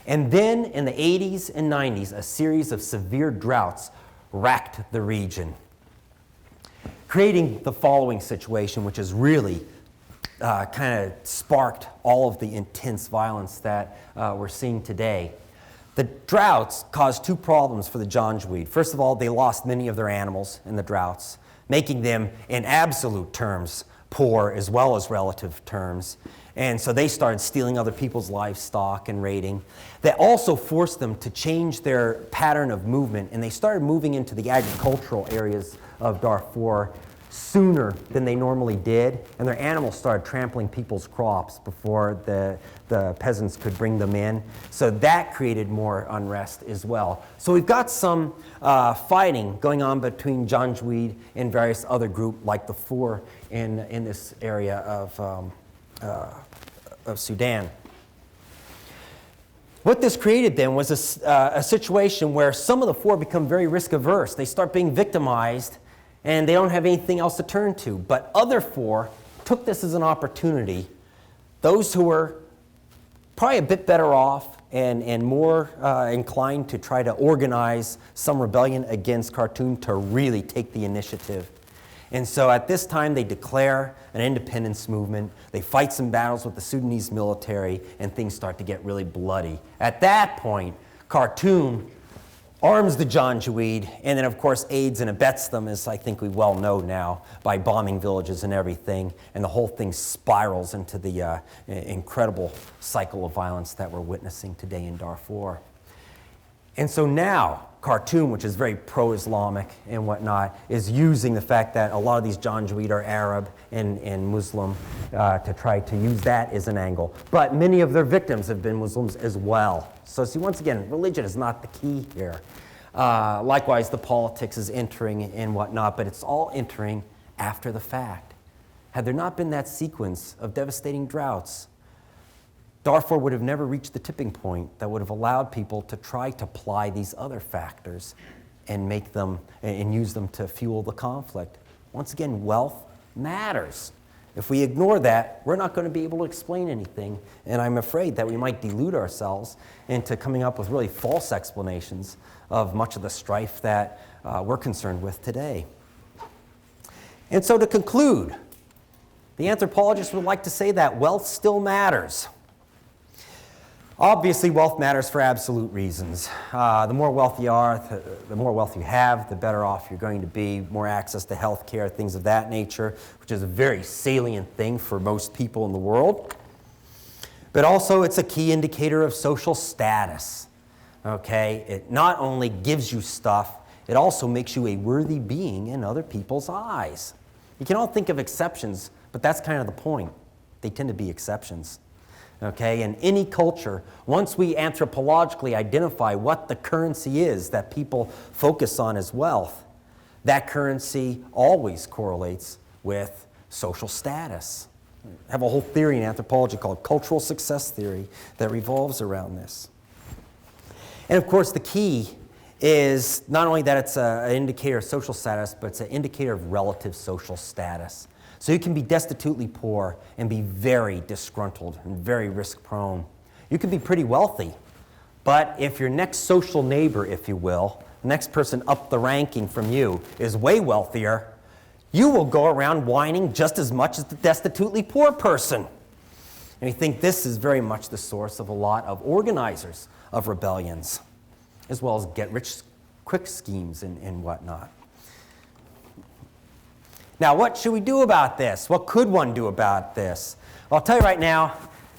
And then in the 80s and 90s, a series of severe droughts racked the region, creating the following situation, which is really kind of sparked all of the intense violence that we're seeing today. The droughts caused 2 problems for the Janjaweed. First of all, they lost many of their animals in the droughts, making them, in absolute terms, poor as well as relative terms. And so they started stealing other people's livestock and raiding. That also forced them to change their pattern of movement, and they started moving into the agricultural areas of Darfur sooner than they normally did, and their animals started trampling people's crops before the peasants could bring them in. So that created more unrest as well. So we've got some fighting going on between Janjaweed and various other groups like the Four in this area of Sudan. What this created then was a situation where some of the Four become very risk averse. They start being victimized and they don't have anything else to turn to. But other Four took this as an opportunity. Those who were probably a bit better off and more inclined to try to organize some rebellion against Khartoum to really take the initiative. And so at this time, they declare an independence movement. They fight some battles with the Sudanese military, and things start to get really bloody. At that point, Khartoum arms the Janjaweed, and then, of course, aids and abets them, as I think we well know now, by bombing villages and everything. And the whole thing spirals into the incredible cycle of violence that we're witnessing today in Darfur. And so now, Khartoum, which is very pro-Islamic and whatnot, is using the fact that a lot of these Janjaweed are Arab and Muslim to try to use that as an angle. But many of their victims have been Muslims as well. So see, once again, religion is not the key here. Likewise, the politics is entering and whatnot, but it's all entering after the fact. Had there not been that sequence of devastating droughts, Darfur would have never reached the tipping point that would have allowed people to try to apply these other factors and make them and use them to fuel the conflict. Once again, wealth matters. If we ignore that, we're not going to be able to explain anything, and I'm afraid that we might delude ourselves into coming up with really false explanations of much of the strife that we're concerned with today. And so to conclude, the anthropologist would like to say that wealth still matters. Obviously, wealth matters for absolute reasons. The more wealth you are, the more wealth you have, the better off you're going to be, more access to health care, things of that nature, which is a very salient thing for most people in the world. But also, it's a key indicator of social status. Okay? It not only gives you stuff, it also makes you a worthy being in other people's eyes. You can all think of exceptions, but that's kind of the point. They tend to be exceptions. Okay, in any culture, once we anthropologically identify what the currency is that people focus on as wealth, that currency always correlates with social status. I have a whole theory in anthropology called cultural success theory that revolves around this. And of course, the key is not only that it's an indicator of social status, but it's an indicator of relative social status. So you can be destitutely poor and be very disgruntled and very risk-prone. You can be pretty wealthy, but if your next social neighbor, if you will, the next person up the ranking from you is way wealthier, you will go around whining just as much as the destitutely poor person. And we think this is very much the source of a lot of organizers of rebellions, as well as get-rich-quick schemes and whatnot. Now, what should we do about this? What could one do about this? Well, I'll tell you right now,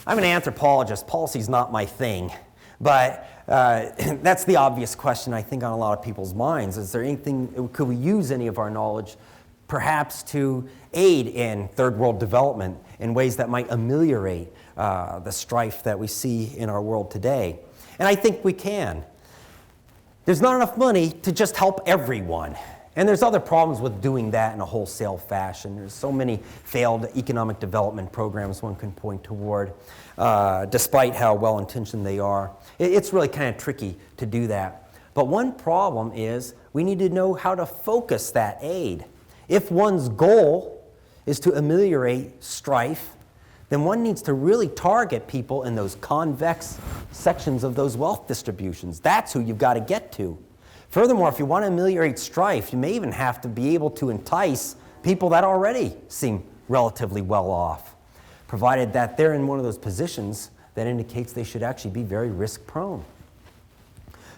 I'm an anthropologist. Policy's not my thing. But that's the obvious question, I think, on a lot of people's minds. Is there anything, could we use any of our knowledge perhaps to aid in third world development in ways that might ameliorate the strife that we see in our world today? And I think we can. There's not enough money to just help everyone. And there's other problems with doing that in a wholesale fashion. There's so many failed economic development programs one can point toward, despite how well-intentioned they are. It's really kind of tricky to do that. But one problem is we need to know how to focus that aid. If one's goal is to ameliorate strife, then one needs to really target people in those convex sections of those wealth distributions. That's who you've got to get to. Furthermore, if you want to ameliorate strife, you may even have to be able to entice people that already seem relatively well off, provided that they're in one of those positions that indicates they should actually be very risk-prone.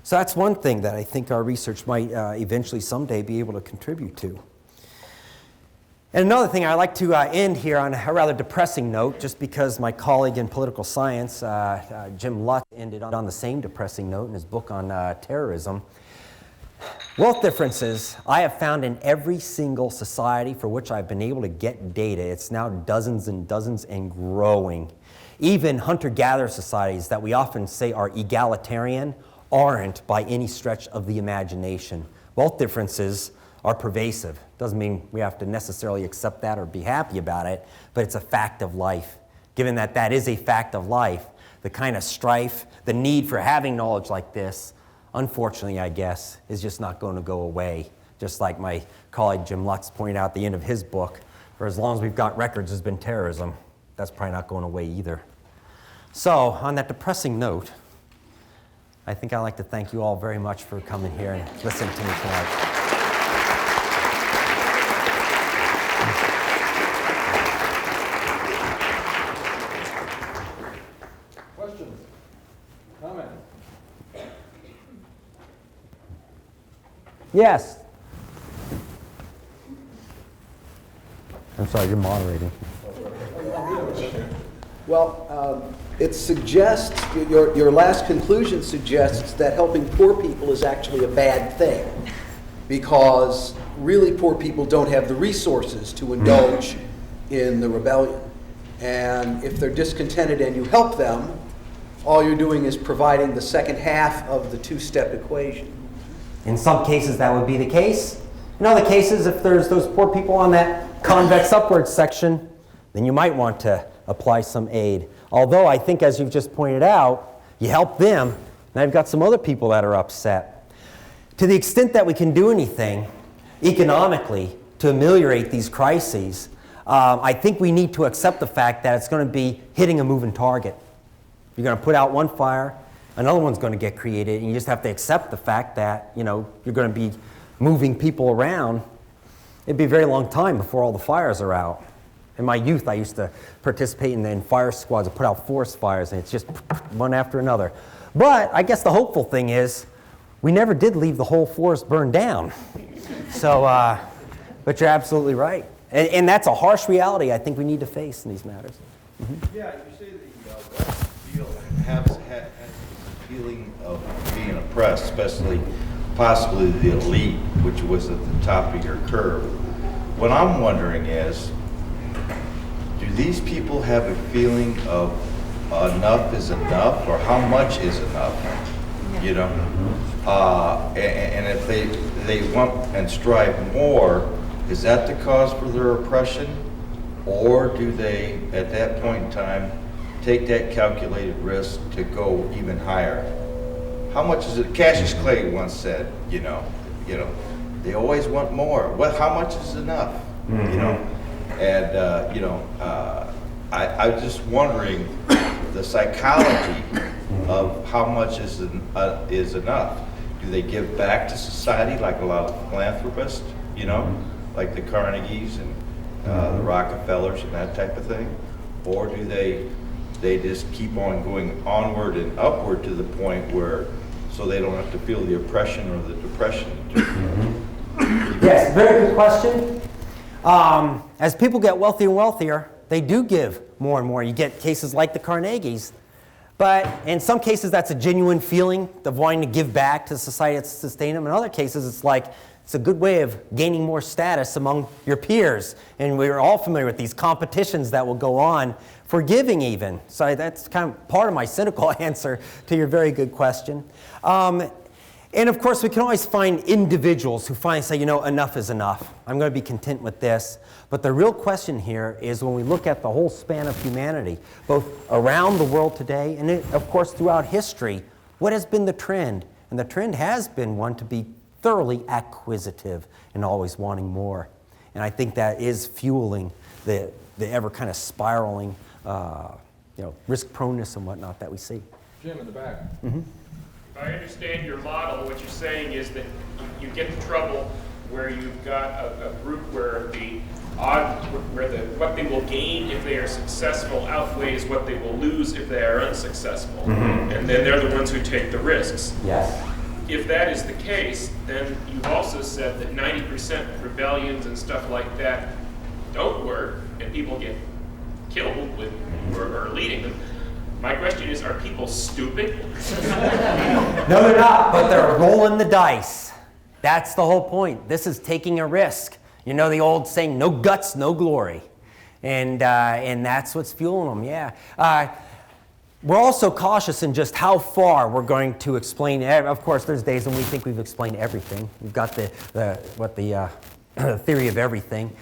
So that's one thing that I think our research might eventually someday be able to contribute to. And another thing, I'd like to end here on a rather depressing note, just because my colleague in political science, Jim Lutz, ended on the same depressing note in his book on terrorism. Wealth differences I have found in every single society for which I've been able to get data. It's now dozens and dozens and growing. Even hunter-gatherer societies that we often say are egalitarian aren't by any stretch of the imagination. Wealth differences are pervasive. Doesn't mean we have to necessarily accept that or be happy about it, but it's a fact of life. Given that that is a fact of life, the kind of strife, the need for having knowledge like this, unfortunately, I guess, is just not going to go away. Just like my colleague Jim Lutz pointed out at the end of his book, for as long as we've got records, there's been terrorism. That's probably not going away either. So, on that depressing note, I think I'd like to thank you all very much for coming here and listening to me tonight. Questions? Comments? Yes. I'm sorry, you're moderating. Well, it suggests, your last conclusion suggests that helping poor people is actually a bad thing, because really poor people don't have the resources to indulge in the rebellion. And if they're discontented and you help them, all you're doing is providing the second half of the two-step equation. In some cases, that would be the case. In other cases, if there's those poor people on that convex upwards section, then you might want to apply some aid. Although I think, as you've just pointed out, you help them, now you've got some other people that are upset. To the extent that we can do anything economically to ameliorate these crises, I think we need to accept the fact that it's going to be hitting a moving target. You're going to put out one fire, another one's going to get created, and you just have to accept the fact that, you know, you're going to be moving people around. It'd be a very long time before all the fires are out. In my youth, I used to participate in fire squads and put out forest fires, and it's just one after another. But I guess the hopeful thing is we never did leave the whole forest burned down. So, but you're absolutely right. And that's a harsh reality I think we need to face in these matters. Mm-hmm. Yeah, you say the West has a feeling of being oppressed, especially possibly the elite, which was at the top of your curve. What I'm wondering is, do these people have a feeling of enough is enough, or how much is enough, you know? And if they want and strive more, is that the cause for their oppression? Or do they, at that point in time, take that calculated risk to go even higher? How much is it? Cassius Clay once said, you know, they always want more. What? How much is enough? Mm-hmm. You know, and I was just wondering the psychology of how much is enough. Do they give back to society like a lot of philanthropists? You know, like the Carnegies and the Rockefellers and that type of thing, or do they just keep on going onward and upward to the point where so they don't have to feel the oppression or the depression? Yes, very good question. As people get wealthier and wealthier, they do give more and more. You get cases like the Carnegies, but in some cases that's a genuine feeling of wanting to give back to society that's sustained them. In other cases, it's like it's a good way of gaining more status among your peers. And we're all familiar with these competitions that will go on for giving even. So that's kind of part of my cynical answer to your very good question. And of course, we can always find individuals who finally say, you know, enough is enough. I'm going to be content with this. But the real question here is when we look at the whole span of humanity, both around the world today and, of course, throughout history, what has been the trend? And the trend has been one to be thoroughly acquisitive and always wanting more. And I think that is fueling the ever kind of spiraling, risk proneness and whatnot that we see. Jim in the back. Mm-hmm. If I understand your model, what you're saying is that you get the trouble where you've got a group where what they will gain if they are successful outweighs what they will lose if they are unsuccessful. Mm-hmm. And then they're the ones who take the risks. Yes. If that is the case, then you've also said that 90% of rebellions and stuff like that don't work, and people get killed or leading them. My question is, are people stupid? No, they're not, but they're rolling the dice. That's the whole point. This is taking a risk. You know the old saying, no guts, no glory. And that's what's fueling them, yeah. We're also cautious in just how far we're going to explain. Of course, there's days when we think we've explained everything. We've got the theory of everything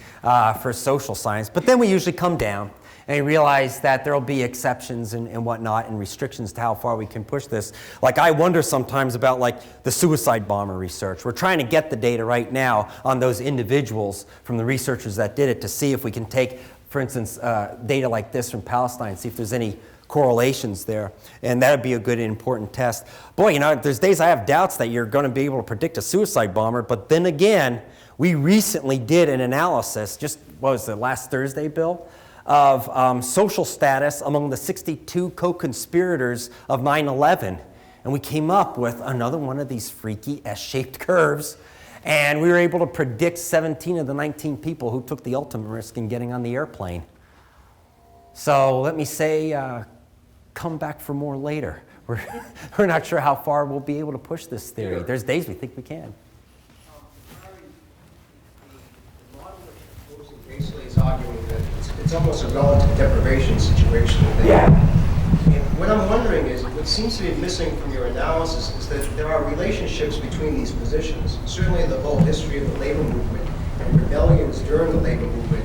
for social science. But then we usually come down and realize that there will be exceptions and whatnot and restrictions to how far we can push this. Like I wonder sometimes about like the suicide bomber research. We're trying to get the data right now on those individuals from the researchers that did it to see if we can take, for instance, data like this from Palestine, see if there's any correlations there, and that would be a good and important test. Boy, you know, there's days I have doubts that you're going to be able to predict a suicide bomber, but then again, we recently did an analysis, just, what was it, last Thursday, Bill, of social status among the 62 co-conspirators of 9/11, and we came up with another one of these freaky S-shaped curves, and we were able to predict 17 of the 19 people who took the ultimate risk in getting on the airplane. So let me say, come back for more later. We're not sure how far we'll be able to push this theory. Sure. There's days we think we can. The model that you're proposing basically is arguing that it's almost a relative deprivation situation. Yeah. And what I'm wondering is, what seems to be missing from your analysis is that there are relationships between these positions. Certainly the whole history of the labor movement and rebellions during the labor movement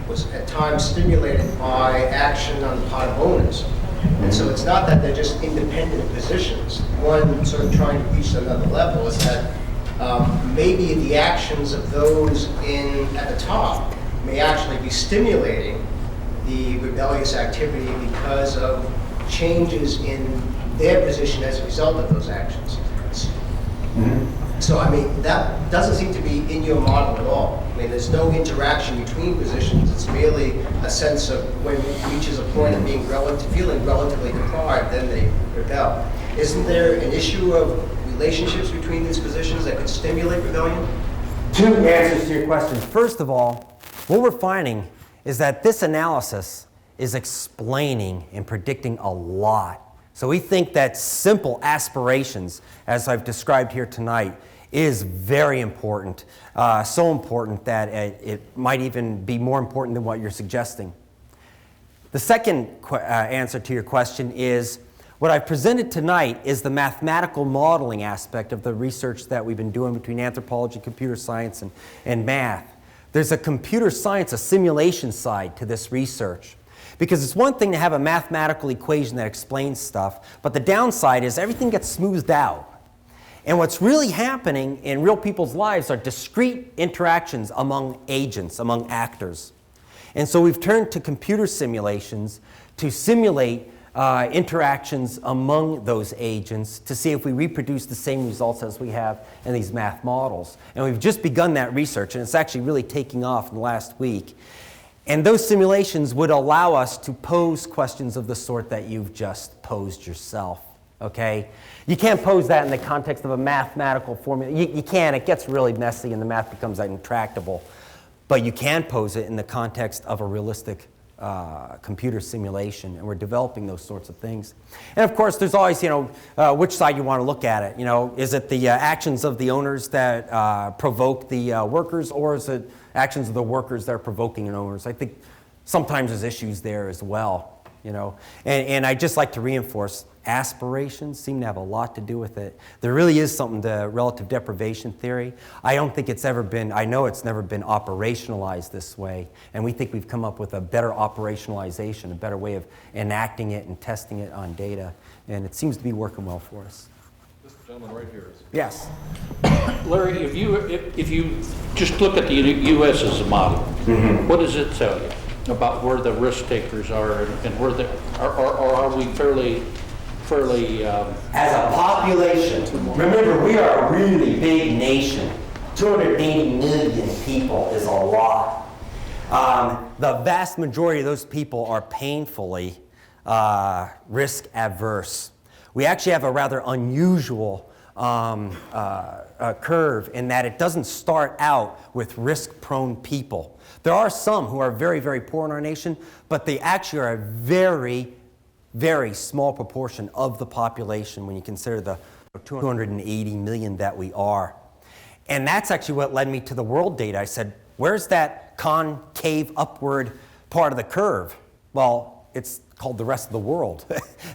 was at times stimulated by action on the part of owners. And so it's not that they're just independent positions. One sort of trying to reach another level is that maybe the actions of those at the top may actually be stimulating the rebellious activity because of changes in their position as a result of those actions. So, I mean, that doesn't seem to be in your model at all. I mean, there's no interaction between positions. It's merely a sense of when it reaches a point of being feeling relatively deprived, then they rebel. Isn't there an issue of relationships between these positions that could stimulate rebellion? Two answers to your question. First of all, what we're finding is that this analysis is explaining and predicting a lot. So we think that simple aspirations, as I've described here tonight, is very important. So important that it might even be more important than what you're suggesting. The second answer to your question is, what I've presented tonight is the mathematical modeling aspect of the research that we've been doing between anthropology, computer science, and math. There's a computer science, a simulation side to this research. Because it's one thing to have a mathematical equation that explains stuff, but the downside is everything gets smoothed out. And what's really happening in real people's lives are discrete interactions among agents, among actors. And so we've turned to computer simulations to simulate interactions among those agents to see if we reproduce the same results as we have in these math models. And we've just begun that research, and it's actually really taking off in the last week. And those simulations would allow us to pose questions of the sort that you've just posed yourself. Okay? You can't pose that in the context of a mathematical formula. You can. It gets really messy and the math becomes intractable. But you can pose it in the context of a realistic computer simulation, and we're developing those sorts of things. And of course, there's always, which side you want to look at it. Is it the actions of the owners that provoke the workers, or is it actions of the workers that are provoking the owners? I think sometimes there's issues there as well. And I just like to reinforce aspirations seem to have a lot to do with it. There really is something to relative deprivation theory. I know it's never been operationalized this way, and we think we've come up with a better operationalization, a better way of enacting it and testing it on data, and it seems to be working well for us. This gentleman right here is. Yes. Larry, if you just look at the U.S. as a model, what does it tell you about where the risk takers are and where are we fairly as a population, remember we are a really big nation. 280 million people is a lot. The vast majority of those people are painfully risk averse. We actually have a rather unusual curve in that it doesn't start out with risk-prone people. There are some who are very, very poor in our nation, but they actually are a very, very small proportion of the population when you consider the 280 million that we are. And that's actually what led me to the world data. I said, where's that concave upward part of the curve? Well, it's called the rest of the world.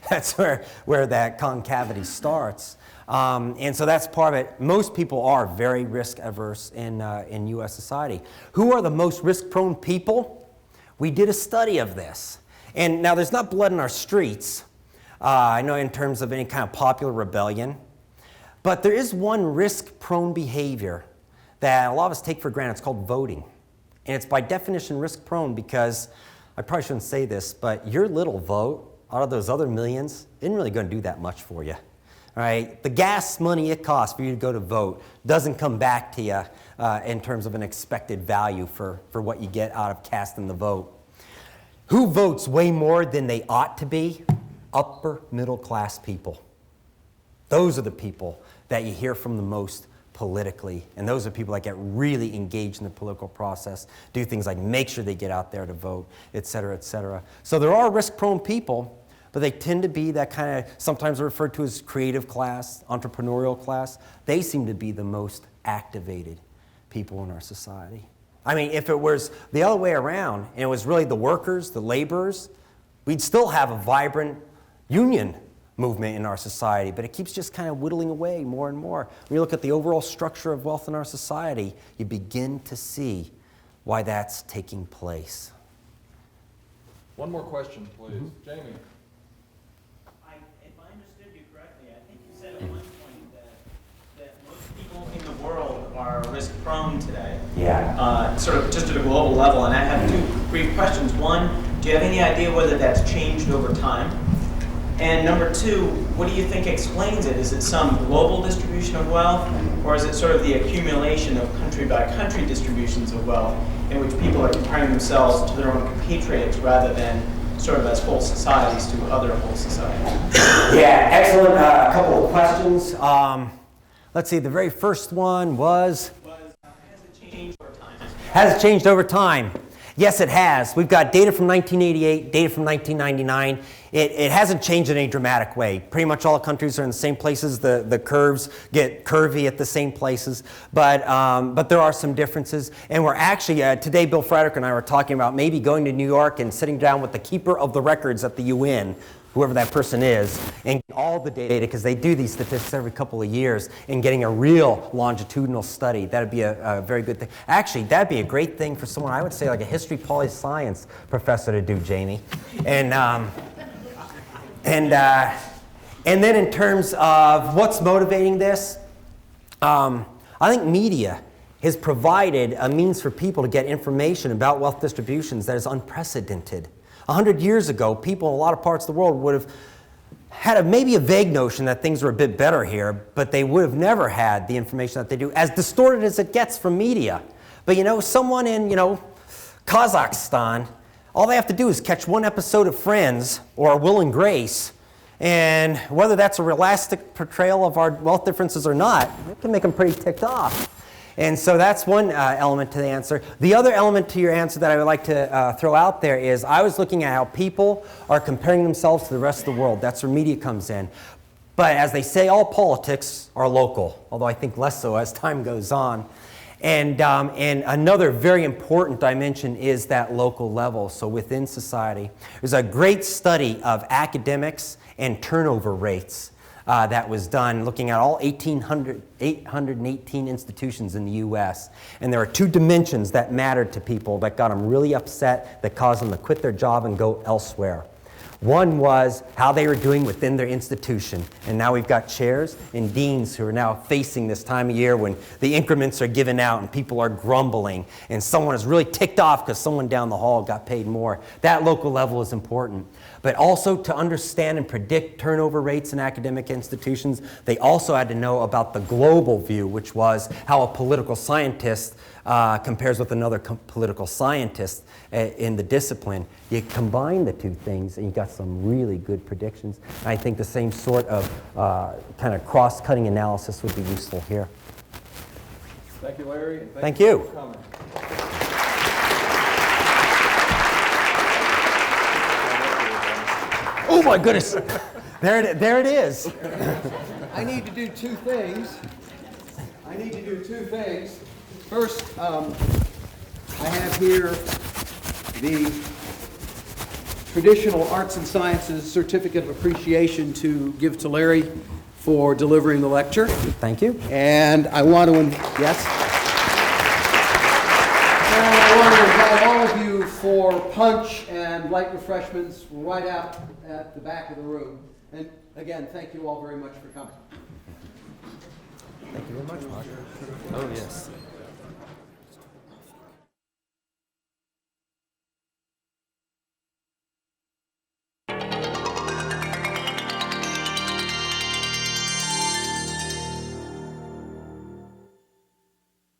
That's where that concavity starts. And so that's part of it. Most people are very risk averse in U.S. society. Who are the most risk-prone people? We did a study of this. And now there's not blood in our streets, I know in terms of any kind of popular rebellion, but there is one risk-prone behavior that a lot of us take for granted. It's called voting. And it's by definition risk-prone because, I probably shouldn't say this, but your little vote out of those other millions isn't really going to do that much for you. All right? The gas money it costs for you to go to vote doesn't come back to you in terms of an expected value for what you get out of casting the vote. Who votes way more than they ought to be? Upper middle class people. Those are the people that you hear from the most politically, and those are people that get really engaged in the political process, do things like make sure they get out there to vote, et cetera, et cetera. So there are risk-prone people, but they tend to be that kind of, sometimes referred to as creative class, entrepreneurial class. They seem to be the most activated people in our society. I mean, if it was the other way around, and it was really the workers, the laborers, we'd still have a vibrant union movement in our society, but it keeps just kind of whittling away more and more. When you look at the overall structure of wealth in our society, you begin to see why that's taking place. One more question, please. Jamie. If I understood you correctly, I think you said at one point that most people in the world are risk-prone today. Yeah. Sort of just at a global level, and I have two brief questions. One, do you have any idea whether that's changed over time? And number two, what do you think explains it? Is it some global distribution of wealth, or is it sort of the accumulation of country-by-country distributions of wealth in which people are comparing themselves to their own compatriots rather than sort of as whole societies to other whole societies? Yeah, excellent. A couple of questions. Let's see, the very first one was? Has it changed over time? Has it changed over time? Yes, it has. We've got data from 1988, data from 1999. It hasn't changed in any dramatic way. Pretty much all countries are in the same places. The curves get curvy at the same places, but there are some differences. And we're actually, today Bill Frederick and I were talking about maybe going to New York and sitting down with the keeper of the records at the UN, whoever that person is, and all the data, because they do these statistics every couple of years, and getting a real longitudinal study. That'd be a very good thing. Actually, that'd be a great thing for someone, I would say, like a history poli-science professor to do, Jamie. And then in terms of what's motivating this, I think media has provided a means for people to get information about wealth distributions that is unprecedented. 100 years ago, people in a lot of parts of the world would have had maybe a vague notion that things were a bit better here, but they would have never had the information that they do, as distorted as it gets from media. But someone in, Kazakhstan, all they have to do is catch one episode of Friends or Will and Grace, and whether that's a realistic portrayal of our wealth differences or not, it can make them pretty ticked off. And so that's one element to the answer. The other element to your answer that I would like to throw out there is I was looking at how people are comparing themselves to the rest of the world. That's where media comes in. But as they say, all politics are local, although I think less so as time goes on. And another very important dimension is that local level, so within society. There's a great study of academics and turnover rates that was done looking at all 818 institutions in the U.S. And there are two dimensions that mattered to people that got them really upset, that caused them to quit their job and go elsewhere. One was how they were doing within their institution. And now we've got chairs and deans who are now facing this time of year when the increments are given out and people are grumbling and someone is really ticked off because someone down the hall got paid more. That local level is important. But also to understand and predict turnover rates in academic institutions, they also had to know about the global view, which was how a political scientist compares with another political scientist in the discipline. You combine the two things and you got some really good predictions. And I think the same sort of kind of cross-cutting analysis would be useful here. Thank you, Larry. Thank you. For coming. Oh my goodness! There it is. I need to do two things. First, I have here the Traditional Arts and Sciences Certificate of Appreciation to give to Larry for delivering the lecture. Thank you. And I want to, yes? And I want to invite all of you for punch and light refreshments right out at the back of the room. And again, thank you all very much for coming. Thank you very much, Mark. Oh, yes.